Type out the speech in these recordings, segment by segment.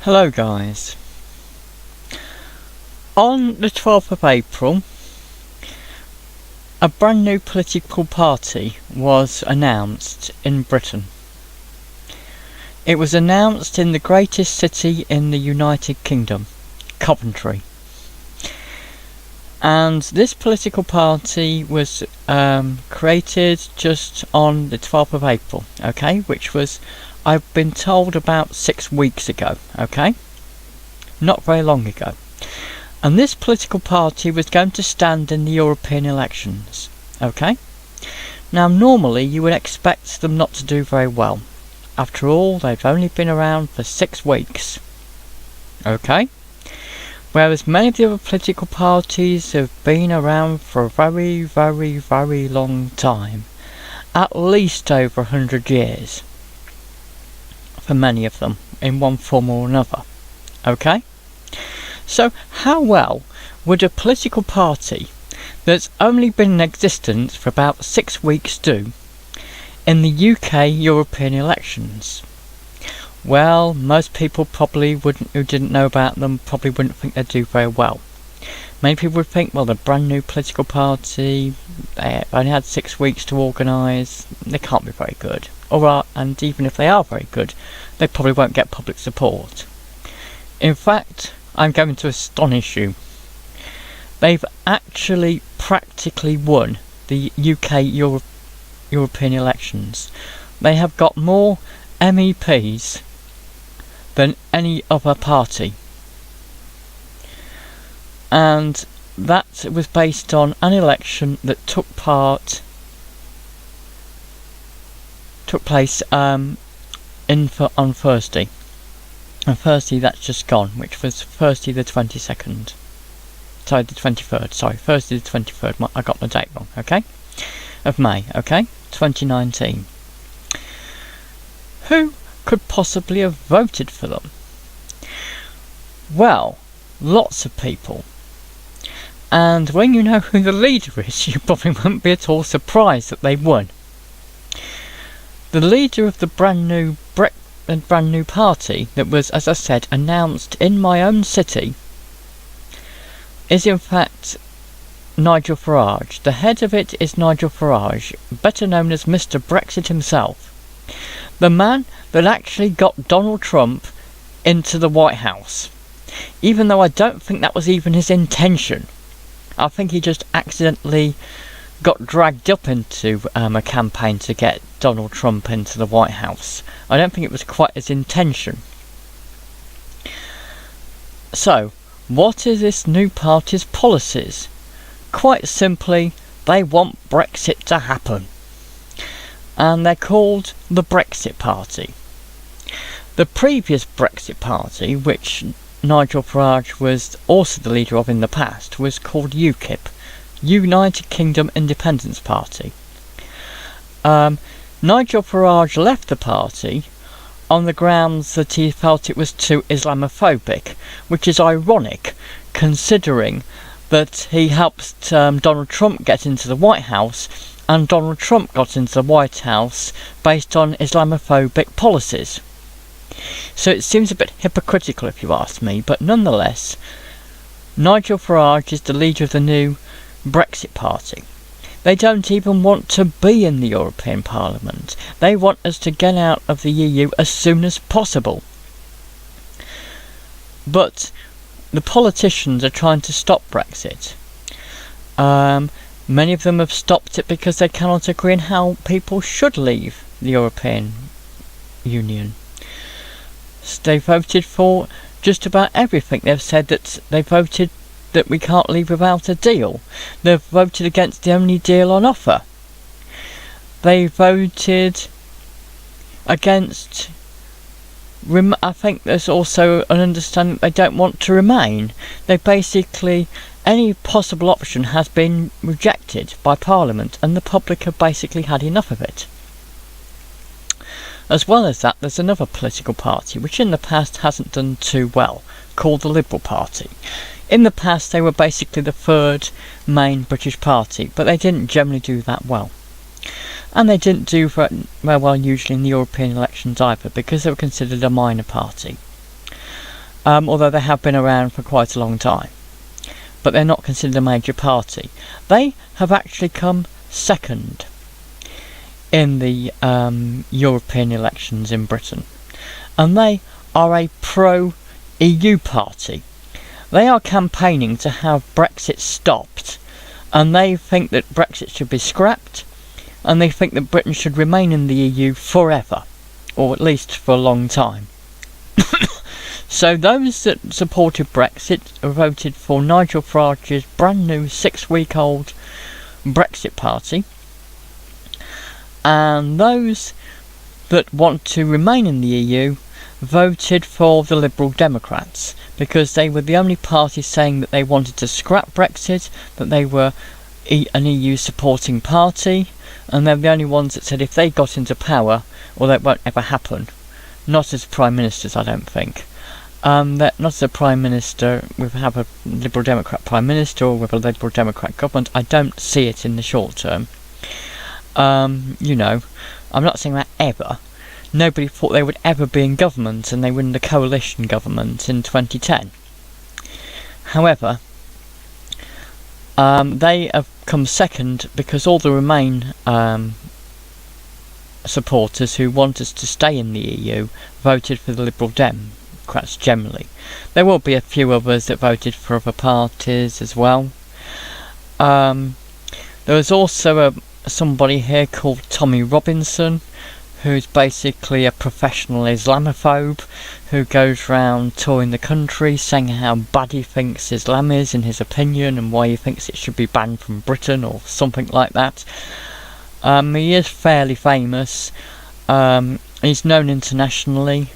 Hello guys. On the 12th of April, a brand new political party was announced in Britain. It was announced in the greatest city in the United Kingdom, Coventry. And this political party was created just on the 12th of April, okay, which was, I've been told, about 6 weeks ago, okay, not very long ago. And this political party was going to stand in the European elections, okay. Now normally you would expect them not to do very well. After all, they've only been around for 6 weeks, okay. Whereas many of the other political parties have been around for a very, very, very long time. At least over 100 years. For many of them, in one form or another. Okay? So, how well would a political party that's only been in existence for about 6 weeks do in the UK European elections? Well, most people probably who didn't know about them probably wouldn't think they'd do very well. Many people would think, well, they're a brand new political party, they've only had 6 weeks to organise, they can't be very good. And even if they are very good, they probably won't get public support. In fact, I'm going to astonish you. They've actually practically won the UK European elections. They have got more MEPs than any other party, and that was based on an election that took place on Thursday. And Thursday that's just gone, which was Thursday the 22nd. Sorry, the 23rd. Sorry, Thursday the 23rd. I got the date wrong. Okay, of May. Okay, 2019. Who could possibly have voted for them? Well, lots of people. And when you know who the leader is, you probably won't be at all surprised that they won. The leader of the brand new party that was, as I said, announced in my own city is in fact Nigel Farage. The head of it is Nigel Farage, better known as Mr. Brexit himself. The man that actually got Donald Trump into the White House. Even though I don't think that was even his intention. I think he just accidentally got dragged up into a campaign to get Donald Trump into the White House. I don't think it was quite his intention. So, what is this new party's policies? Quite simply, they want Brexit to happen. And they're called the Brexit Party. The previous Brexit Party, which Nigel Farage was also the leader of in the past, was called UKIP, United Kingdom Independence Party. Nigel Farage left the party on the grounds that he felt it was too Islamophobic, which is ironic considering that he helped Donald Trump get into the White House, and Donald Trump got into the White House based on Islamophobic policies. So it seems a bit hypocritical if you ask me, but nonetheless, Nigel Farage is the leader of the new Brexit Party. They don't even want to be in the European Parliament. They want us to get out of the EU as soon as possible. But the politicians are trying to stop Brexit. Many of them have stopped it because they cannot agree on how people should leave the European Union. They voted for just about everything. They've said that they voted that we can't leave without a deal. They've voted against the only deal on offer. They voted against... I think there's also an understanding that they don't want to remain. They basically... Any possible option has been rejected by Parliament, and the public have basically had enough of it. As well as that, there's another political party, which in the past hasn't done too well, called the Liberal Party. In the past, they were basically the third main British party, but they didn't generally do that well. and they didn't do very well usually in the European elections either, because they were considered a minor party. although they have been around for quite a long time. But they're not considered a major party. They have actually come second in the European elections in Britain. And they are a pro-EU party. They are campaigning to have Brexit stopped, and they think that Brexit should be scrapped, and they think that Britain should remain in the EU forever, or at least for a long time. So those that supported Brexit voted for Nigel Farage's brand new 6-week-old Brexit party, and those that want to remain in the EU voted for the Liberal Democrats, because they were the only party saying that they wanted to scrap Brexit, that they were an EU supporting party, and they're the only ones that said if they got into power, or that won't ever happen, not as Prime Ministers I don't think, that not as a Prime Minister, we have a Liberal Democrat Prime Minister or with a Liberal Democrat government, I don't see it in the short term. You know, I'm not saying that ever. Nobody thought they would ever be in government, and they were in the coalition government in 2010. However, they have come second because all the Remain supporters who want us to stay in the EU voted for the Liberal Democrats generally. There will be a few others that voted for other parties as well. There was also somebody here called Tommy Robinson, who's basically a professional Islamophobe who goes round touring the country saying how bad he thinks Islam is in his opinion and why he thinks it should be banned from Britain or something like that. He is fairly famous. He's known internationally.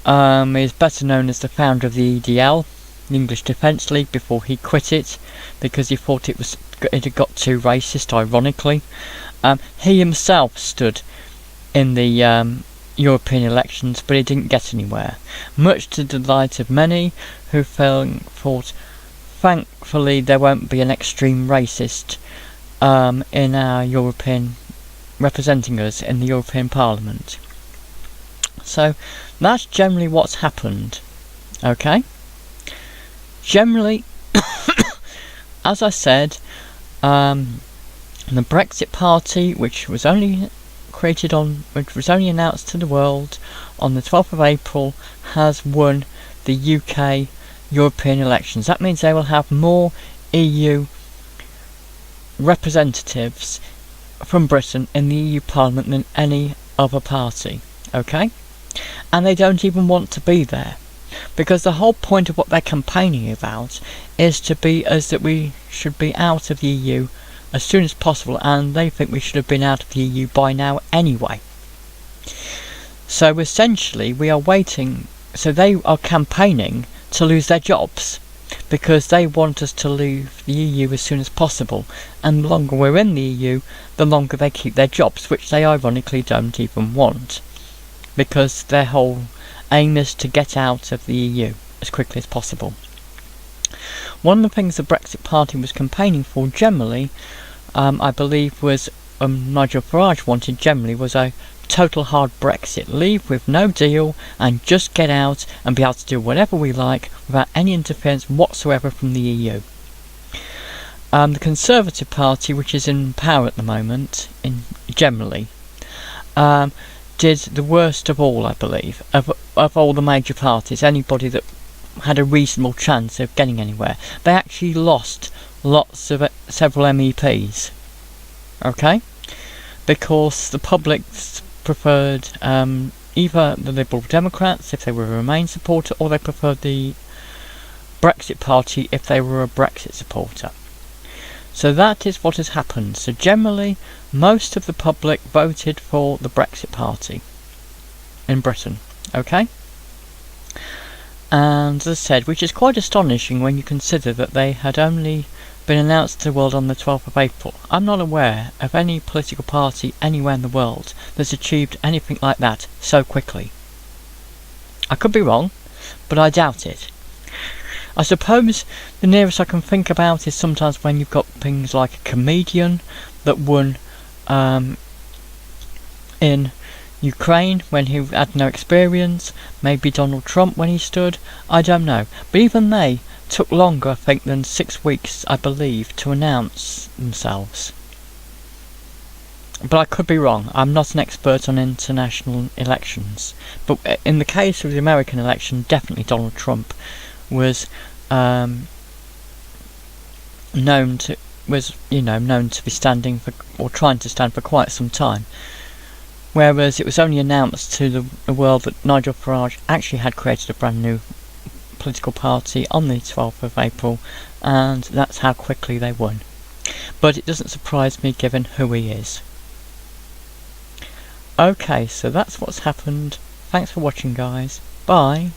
He's better known as the founder of the EDL, the English Defence League, before he quit it because he thought it had got too racist, ironically. He himself stood in the European elections, but he didn't get anywhere, much to the delight of many who thought thankfully there won't be an extreme racist in our European, representing us in the European Parliament. So that's generally what's happened. Okay, generally as I said, the Brexit Party, which was only announced to the world on the 12th of April, has won the UK European elections. That means they will have more EU representatives from Britain in the EU Parliament than any other party. Okay? And they don't even want to be there, because the whole point of what they're campaigning about is to be as that we should be out of the EU as soon as possible, and they think we should have been out of the EU by now anyway. So essentially we are waiting, so they are campaigning to lose their jobs, because they want us to leave the EU as soon as possible, and the longer we're in the EU, the longer they keep their jobs, which they ironically don't even want, because their whole aim is to get out of the EU as quickly as possible. One of the things the Brexit Party was campaigning for generally, I believe was Nigel Farage wanted generally, was a total hard Brexit. Leave with no deal and just get out and be able to do whatever we like without any interference whatsoever from the EU. The Conservative Party, which is in power at the moment, generally, did the worst of all, I believe, of all the major parties, anybody that had a reasonable chance of getting anywhere. They actually lost several MEPs, okay, because the public preferred either the Liberal Democrats if they were a Remain supporter, or they preferred the Brexit Party if they were a Brexit supporter. So that is what has happened. So generally most of the public voted for the Brexit Party in Britain, okay? And as I said, which is quite astonishing when you consider that they had only been announced to the world on the 12th of April. I'm not aware of any political party anywhere in the world that's achieved anything like that so quickly. I could be wrong, but I doubt it. I suppose the nearest I can think about is sometimes when you've got things like a comedian that won in Ukraine when he had no experience, maybe Donald Trump when he stood, I don't know. But even they took longer, I think, than 6 weeks, I believe, to announce themselves. But I could be wrong. I'm not an expert on international elections. But in the case of the American election, definitely Donald Trump was known to be standing for, or trying to stand for, quite some time. Whereas it was only announced to the world that Nigel Farage actually had created a brand new political party on the 12th of April, and that's how quickly they won. But it doesn't surprise me given who he is. Okay, so that's what's happened. Thanks for watching, guys. Bye.